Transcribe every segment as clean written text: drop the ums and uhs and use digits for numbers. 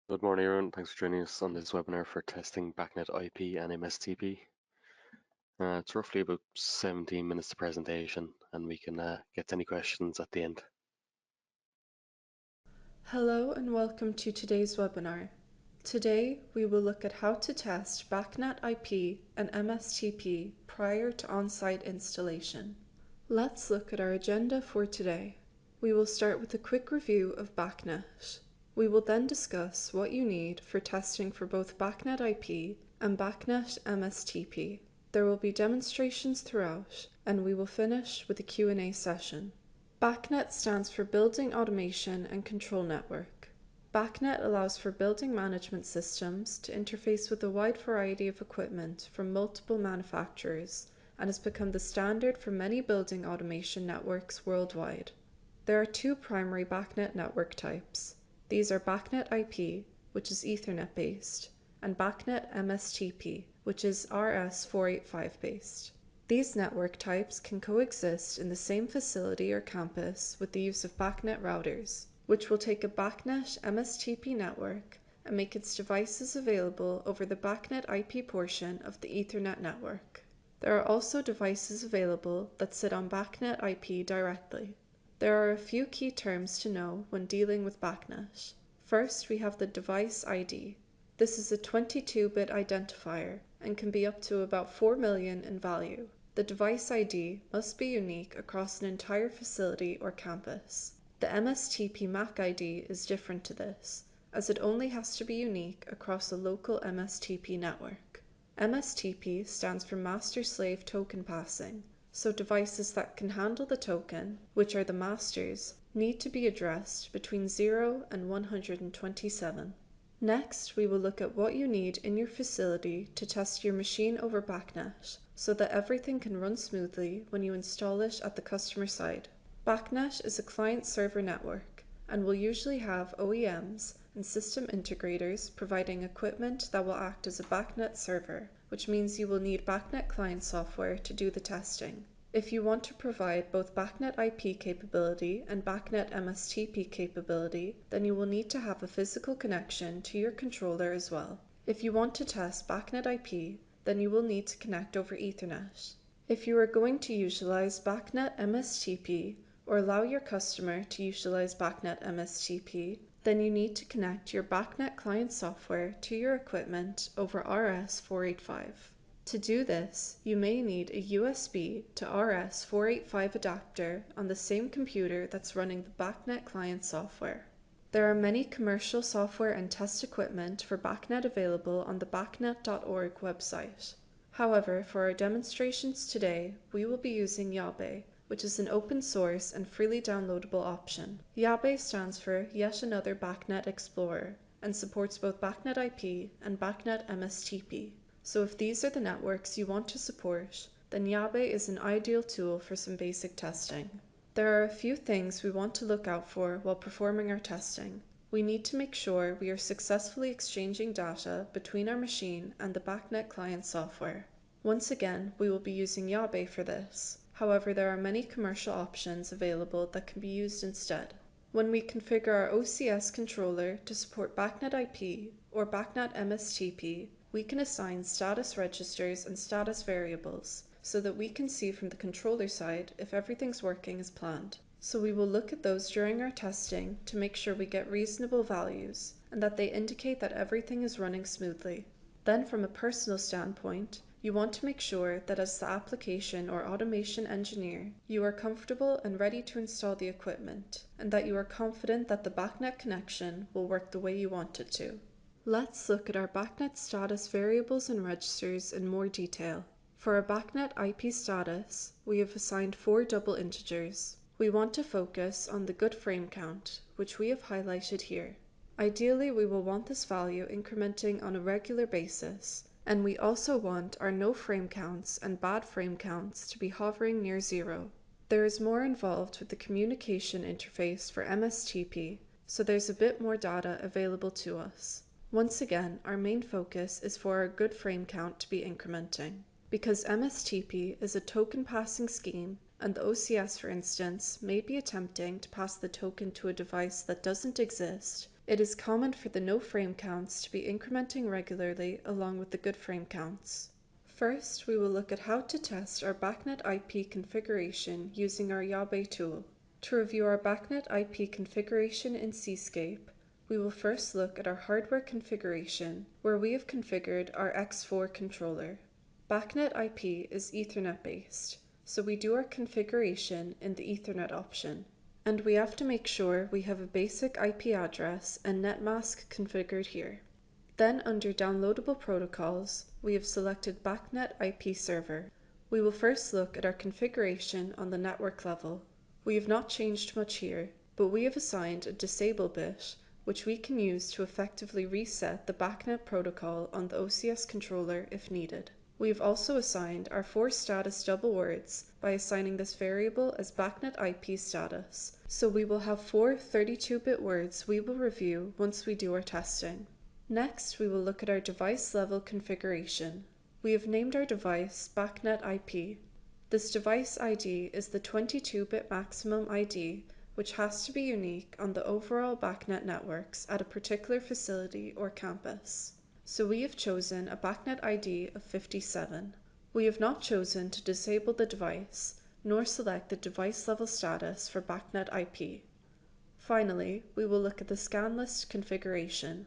Good morning, everyone. Thanks for joining us on this webinar for testing Bacnet IP and MSTP. It's roughly about 17 minutes to presentation, and we can get to any questions at the end. Hello and welcome to today's webinar. Today we will look at how to test Bacnet IP and MSTP prior to on-site installation. Let's look at our agenda for today. We will start with a quick review of Bacnet. We will then discuss what you need for testing for both Bacnet IP and Bacnet MSTP. There will be demonstrations throughout, and we will finish with a Q&A session. Bacnet stands for Building Automation and Control Network. Bacnet allows for building management systems to interface with a wide variety of equipment from multiple manufacturers and has become the standard for many building automation networks worldwide. There are two primary Bacnet network types. These are Bacnet IP, which is Ethernet based, and Bacnet MSTP, which is RS485 based. These network types can coexist in the same facility or campus with the use of Bacnet routers, which will take a Bacnet MSTP network and make its devices available over the Bacnet IP portion of the Ethernet network. There are also devices available that sit on Bacnet IP directly. There are a few key terms to know when dealing with Bacnet. First, we have the device ID. This is a 22-bit identifier and can be up to about 4 million in value. The device ID must be unique across an entire facility or campus. The MSTP MAC ID is different to this, as it only has to be unique across a local MSTP network. MSTP stands for Master-Slave Token Passing, so devices that can handle the token, which are the masters, need to be addressed between 0 and 127. Next, we will look at what you need in your facility to test your machine over Bacnet, so that everything can run smoothly when you install it at the customer side. Bacnet is a client-server network and will usually have OEMs and system integrators providing equipment that will act as a Bacnet server, which means you will need Bacnet client software to do the testing. If you want to provide both Bacnet IP capability and Bacnet MSTP capability, then you will need to have a physical connection to your controller as well. If you want to test Bacnet IP, then you will need to connect over Ethernet. If you are going to utilize Bacnet MSTP or allow your customer to utilize Bacnet MSTP, then you need to connect your Bacnet client software to your equipment over RS485. To do this, you may need a USB to RS485 adapter on the same computer that's running the Bacnet client software. There are many commercial software and test equipment for Bacnet available on the bacnet.org website. However, for our demonstrations today, we will be using Yabe, which is an open source and freely downloadable option. Yabe stands for Yet Another Bacnet Explorer and supports both Bacnet IP and Bacnet MSTP. So if these are the networks you want to support, then Yabe is an ideal tool for some basic testing. There are a few things we want to look out for while performing our testing. We need to make sure we are successfully exchanging data between our machine and the Bacnet client software. Once again, we will be using Yabe for this. However, there are many commercial options available that can be used instead. When we configure our OCS controller to support Bacnet IP or Bacnet MSTP, we can assign status registers and status variables so that we can see from the controller side if everything's working as planned. So we will look at those during our testing to make sure we get reasonable values and that they indicate that everything is running smoothly. Then from a personal standpoint, you want to make sure that as the application or automation engineer, you are comfortable and ready to install the equipment, and that you are confident that the Bacnet connection will work the way you want it to. Let's look at our Bacnet status variables and registers in more detail. For our Bacnet IP status, we have assigned 4 double integers. We want to focus on the good frame count, which we have highlighted here. Ideally, we will want this value incrementing on a regular basis, and we also want our no frame counts and bad frame counts to be hovering near 0. There is more involved with the communication interface for MSTP, so there's a bit more data available to us. Once again, our main focus is for our good frame count to be incrementing. Because MSTP is a token passing scheme, and the OCS, for instance, may be attempting to pass the token to a device that doesn't exist, It is common for the no frame counts to be incrementing regularly along with the good frame counts. First, we will look at how to test our Bacnet IP configuration using our Yabe tool. To review our Bacnet IP configuration in Cscape, we will first look at our hardware configuration, where we have configured our X4 controller. Bacnet IP is Ethernet based, so we do our configuration in the Ethernet option. And we have to make sure we have a basic IP address and netmask configured here. Then under downloadable protocols, we have selected Bacnet IP server. We will first look at our configuration on the network level. We have not changed much here, but we have assigned a disable bit, which we can use to effectively reset the Bacnet protocol on the OCS controller if needed. We have also assigned our 4 status double words by assigning this variable as Bacnet IP status, so we will have 4 32-bit words we will review once we do our testing. Next, we will look at our device level configuration. We have named our device Bacnet IP. This device ID is the 22-bit maximum ID, which has to be unique on the overall Bacnet networks at a particular facility or campus. So we have chosen a Bacnet ID of 57. We have not chosen to disable the device, nor select the device level status for Bacnet IP. Finally, we will look at the scan list configuration.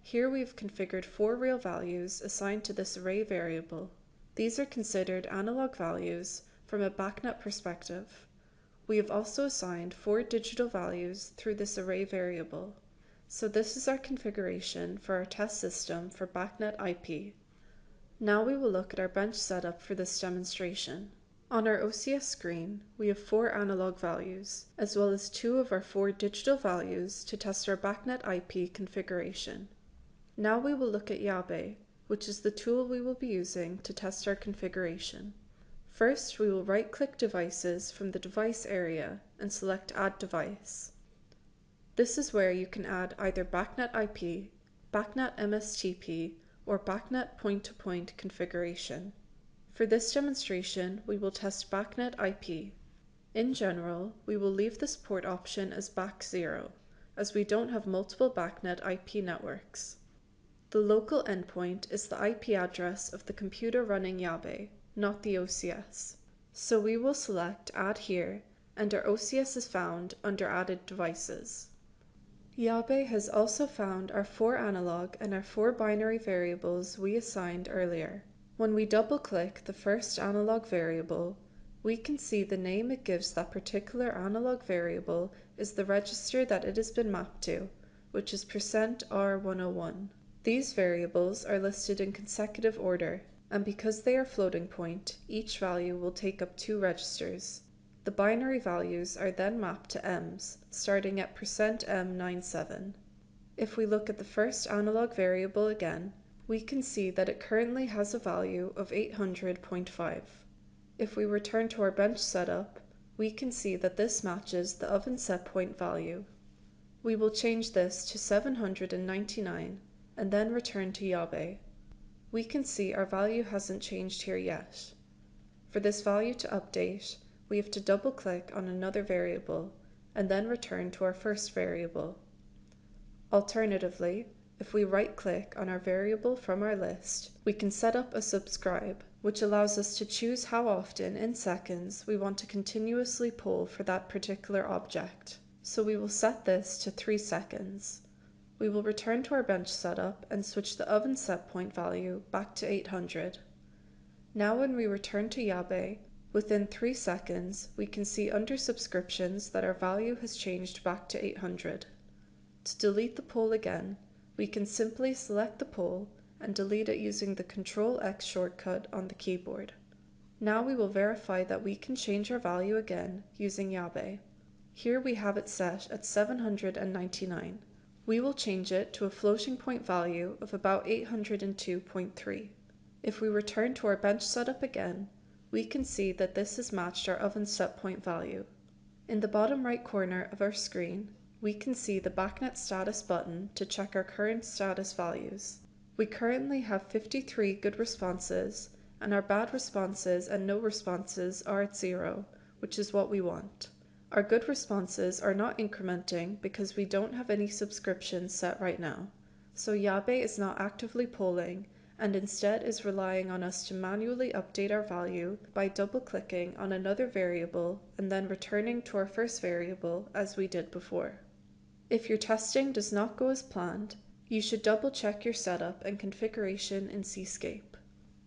Here we have configured 4 real values assigned to this array variable. These are considered analog values from a Bacnet perspective. We have also assigned 4 digital values through this array variable. So this is our configuration for our test system for Bacnet IP. Now we will look at our bench setup for this demonstration. On our OCS screen, we have 4 analog values, as well as 2 of our 4 digital values to test our Bacnet IP configuration. Now we will look at Yabe, which is the tool we will be using to test our configuration. First, we will right-click Devices from the Device area and select Add Device. This is where you can add either Bacnet IP, Bacnet MSTP, or Bacnet point-to-point configuration. For this demonstration, we will test Bacnet IP. In general, we will leave this port option as BAC0, as we don't have multiple Bacnet IP networks. The local endpoint is the IP address of the computer running Yabe, not the OCS. So we will select Add Here, and our OCS is found under Added Devices. Yabe has also found our 4 analog and our 4 binary variables we assigned earlier. When we double-click the first analog variable, we can see the name it gives that particular analog variable is the register that it has been mapped to, which is %R101. These variables are listed in consecutive order, and because they are floating point, each value will take up 2 registers. The binary values are then mapped to M's, starting at %M97. If we look at the first analog variable again, we can see that it currently has a value of 800.5. If we return to our bench setup, we can see that this matches the oven set point value. We will change this to 799 and then return to Yabe. We can see our value hasn't changed here yet. For this value to update, we have to double-click on another variable and then return to our first variable. Alternatively, if we right-click on our variable from our list, we can set up a subscribe, which allows us to choose how often in seconds we want to continuously poll for that particular object. So we will set this to 3 seconds. We will return to our bench setup and switch the oven set point value back to 800. Now when we return to Yabe, within 3 seconds, we can see under subscriptions that our value has changed back to 800. To delete the poll again, we can simply select the poll and delete it using the Ctrl+X shortcut on the keyboard. Now we will verify that we can change our value again using Yabe. Here we have it set at 799. We will change it to a floating point value of about 802.3. If we return to our bench setup again, we can see that this has matched our oven set point value. In the bottom right corner of our screen, we can see the Bacnet status button to check our current status values. We currently have 53 good responses, and our bad responses and no responses are at 0, which is what we want. Our good responses are not incrementing because we don't have any subscriptions set right now. So Yabe is not actively polling and instead is relying on us to manually update our value by double-clicking on another variable and then returning to our first variable as we did before. If your testing does not go as planned, you should double-check your setup and configuration in Cscape.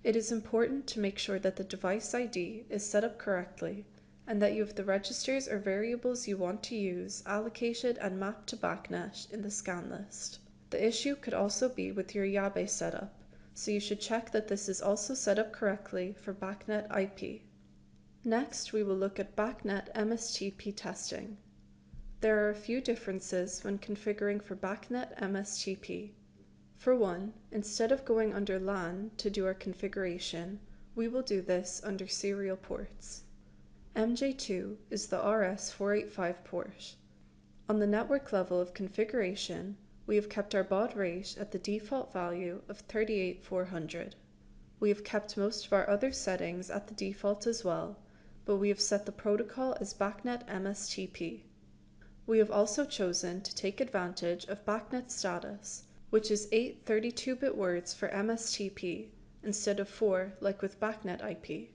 It is important to make sure that the device ID is set up correctly and that you have the registers or variables you want to use allocated and mapped to Bacnet in the scan list. The issue could also be with your Yabe setup, so you should check that this is also set up correctly for Bacnet IP. Next, we will look at Bacnet MSTP testing. There are a few differences when configuring for Bacnet MSTP. For one, instead of going under LAN to do our configuration, we will do this under serial ports. MJ2 is the RS485 port. On the network level of configuration, we have kept our baud rate at the default value of 38400. We have kept most of our other settings at the default as well, but we have set the protocol as Bacnet MSTP. We have also chosen to take advantage of Bacnet status, which is 8 32-bit words for MSTP instead of 4 like with Bacnet IP.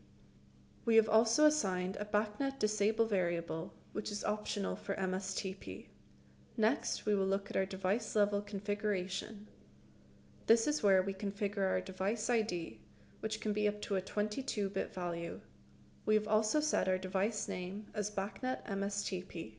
We have also assigned a Bacnet disable variable, which is optional for MSTP. Next, we will look at our device level configuration. This is where we configure our device ID, which can be up to a 22-bit value. We have also set our device name as Bacnet MSTP.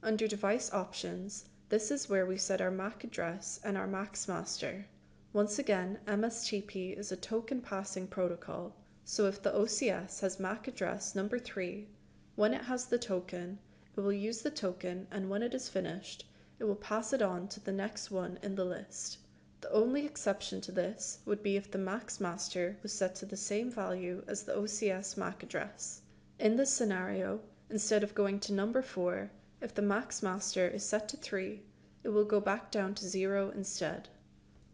Under device options, this is where we set our MAC address and our MAX master. Once again, MSTP is a token passing protocol, so if the OCS has MAC address number 3, when it has the token, it will use the token, and when it is finished, it will pass it on to the next one in the list. The only exception to this would be if the MAX master was set to the same value as the OCS MAC address. In this scenario, instead of going to number 4, if the MAX master is set to 3, it will go back down to 0 instead.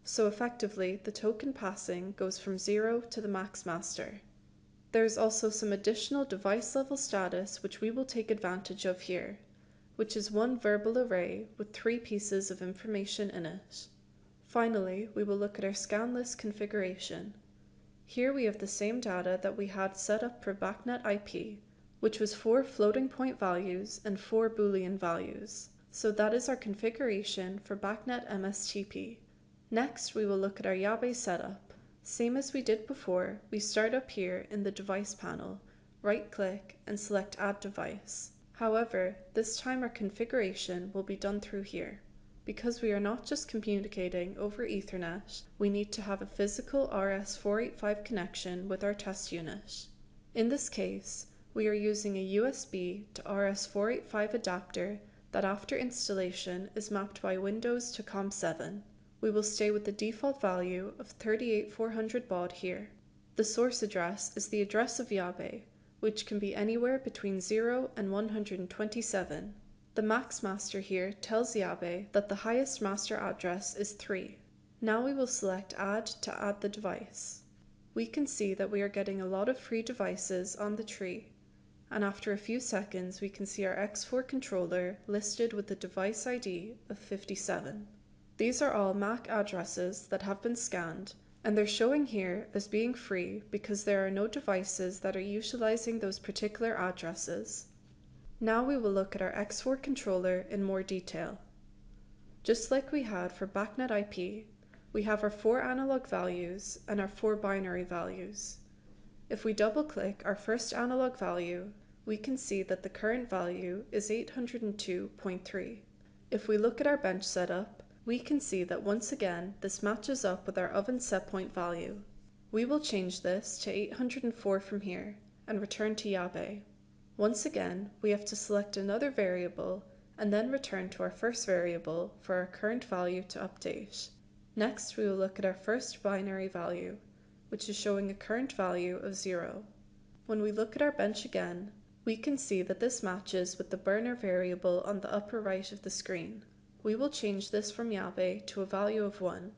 So effectively, the token passing goes from 0 to the MAX master. There is also some additional device level status which we will take advantage of here, which is one verbal array with 3 pieces of information in it. Finally, we will look at our scan list configuration. Here we have the same data that we had set up for Bacnet IP, which was 4 floating point values and 4 Boolean values. So that is our configuration for Bacnet MSTP. Next, we will look at our Yabe setup. Same as we did before, we start up here in the device panel, right-click and select Add Device. However, this time our configuration will be done through here. Because we are not just communicating over Ethernet, we need to have a physical RS485 connection with our test unit. In this case, we are using a USB to RS485 adapter that after installation is mapped by Windows to COM7. We will stay with the default value of 38400 baud here. The source address is the address of Yabe, which can be anywhere between 0 and 127. The MAX master here tells Yabe that the highest master address is 3. Now we will select Add to add the device. We can see that we are getting a lot of free devices on the tree, and after a few seconds we can see our X4 controller listed with the device ID of 57. These are all MAC addresses that have been scanned, and they're showing here as being free because there are no devices that are utilizing those particular addresses. Now we will look at our X4 controller in more detail. Just like we had for Bacnet IP, we have our 4 analog values and our 4 binary values. If we double-click our first analog value, we can see that the current value is 802.3. If we look at our bench setup, we can see that once again this matches up with our oven setpoint value. We will change this to 804 from here and return to Yabe. Once again, we have to select another variable and then return to our first variable for our current value to update. Next, we will look at our first binary value, which is showing a current value of 0. When we look at our bench again, we can see that this matches with the burner variable on the upper right of the screen. We will change this from Yabe to a value of 1.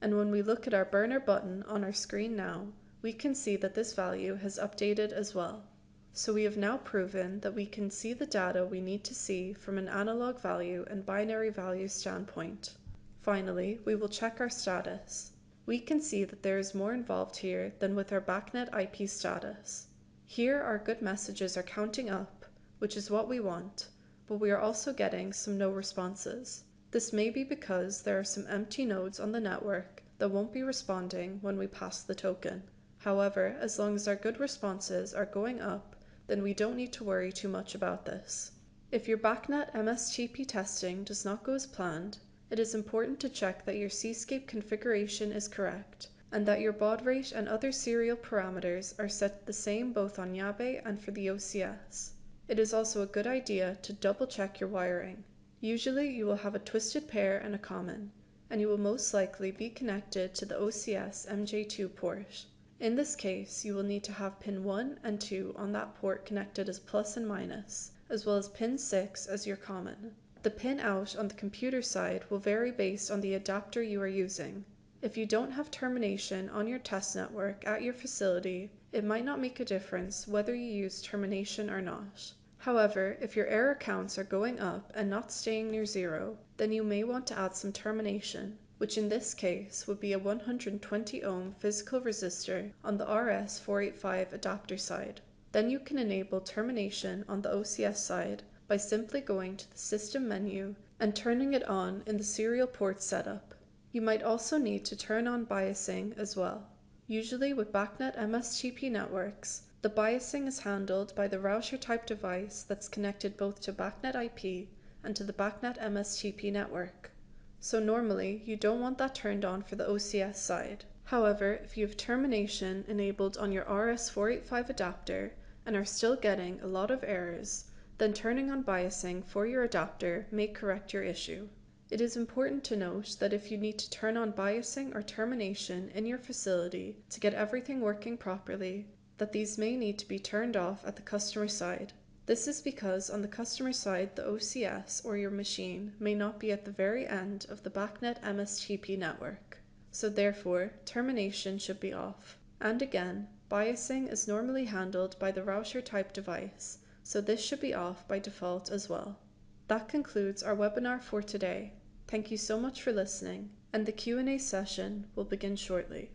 And when we look at our burner button on our screen now, we can see that this value has updated as well. So we have now proven that we can see the data we need to see from an analog value and binary value standpoint. Finally, we will check our status. We can see that there is more involved here than with our Bacnet IP status. Here our good messages are counting up, which is what we want, but we are also getting some no responses. This may be because there are some empty nodes on the network that won't be responding when we pass the token. However, as long as our good responses are going up, then we don't need to worry too much about this. If your Bacnet MSTP testing does not go as planned, it is important to check that your Cscape configuration is correct, and that your baud rate and other serial parameters are set the same both on Yabe and for the OCS. It is also a good idea to double check your wiring. Usually you will have a twisted pair and a common, and you will most likely be connected to the OCS MJ2 port. In this case, you will need to have pin 1 and 2 on that port connected as plus and minus, as well as pin 6 as your common. The pin out on the computer side will vary based on the adapter you are using. If you don't have termination on your test network at your facility, it might not make a difference whether you use termination or not. However, if your error counts are going up and not staying near 0, then you may want to add some termination, which in this case would be a 120 ohm physical resistor on the RS485 adapter side. Then you can enable termination on the OCS side by simply going to the system menu and turning it on in the serial port setup. You might also need to turn on biasing as well. Usually with Bacnet MSTP networks, the biasing is handled by the router type device that's connected both to Bacnet IP and to the Bacnet MSTP network. So normally you don't want that turned on for the OCS side. However, if you have termination enabled on your RS485 adapter and are still getting a lot of errors, then turning on biasing for your adapter may correct your issue. It is important to note that if you need to turn on biasing or termination in your facility to get everything working properly, that these may need to be turned off at the customer side. This is because on the customer side, the OCS or your machine may not be at the very end of the Bacnet MSTP network. So therefore, termination should be off. And again, biasing is normally handled by the router type device, so this should be off by default as well. That concludes our webinar for today. Thank you so much for listening, and the Q&A session will begin shortly.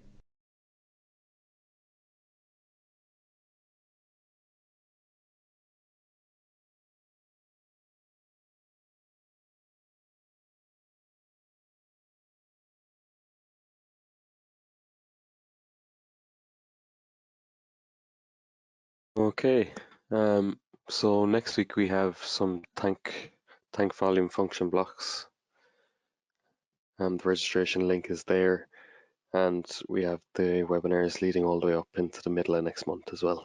Okay, so next week we have some tank volume function blocks. The registration link is there, and we have the webinars leading all the way up into the middle of next month as well.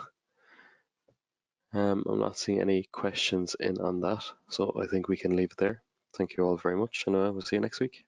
I'm not seeing any questions in on that, so I think we can leave it there. Thank you all very much, and we'll see you next week.